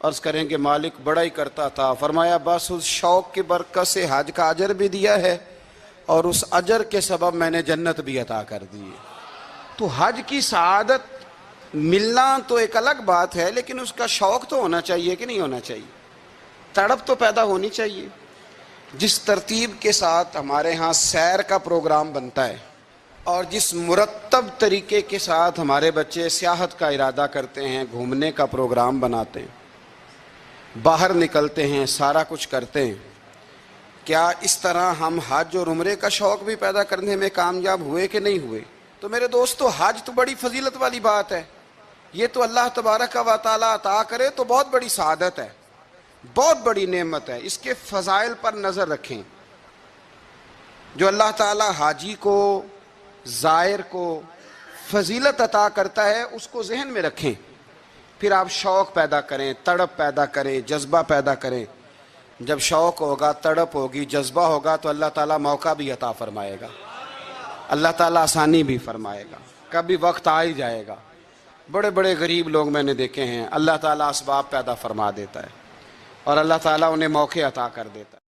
عرض کریں کہ مالک بڑا ہی کرتا تھا. فرمایا بس اس شوق کی برکت سے حج کا اجر بھی دیا ہے اور اس اجر کے سبب میں نے جنت بھی عطا کر دی ہے. تو حج کی سعادت ملنا تو ایک الگ بات ہے، لیکن اس کا شوق تو ہونا چاہیے کہ نہیں ہونا چاہیے، تڑپ تو پیدا ہونی چاہیے. جس ترتیب کے ساتھ ہمارے ہاں سیر کا پروگرام بنتا ہے اور جس مرتب طریقے کے ساتھ ہمارے بچے سیاحت کا ارادہ کرتے ہیں، گھومنے کا پروگرام بناتے ہیں، باہر نکلتے ہیں، سارا کچھ کرتے ہیں، کیا اس طرح ہم حج اور عمرے کا شوق بھی پیدا کرنے میں کامیاب ہوئے کہ نہیں ہوئے؟ تو میرے دوستو، حج تو بڑی فضیلت والی بات ہے. یہ تو اللہ تبارک و تعالیٰ عطا کرے تو بہت بڑی سعادت ہے، بہت بڑی نعمت ہے. اس کے فضائل پر نظر رکھیں. جو اللہ تعالیٰ حاجی کو، زائر کو فضیلت عطا کرتا ہے، اس کو ذہن میں رکھیں. پھر آپ شوق پیدا کریں، تڑپ پیدا کریں، جذبہ پیدا کریں. جب شوق ہوگا، تڑپ ہوگی، جذبہ ہوگا تو اللہ تعالیٰ موقع بھی عطا فرمائے گا، اللہ تعالیٰ آسانی بھی فرمائے گا. کبھی وقت آ ہی جائے گا. بڑے بڑے غریب لوگ میں نے دیکھے ہیں، اللہ تعالیٰ اسباب پیدا فرما دیتا ہے اور اللہ تعالیٰ انہیں موقع عطا کر دیتا ہے.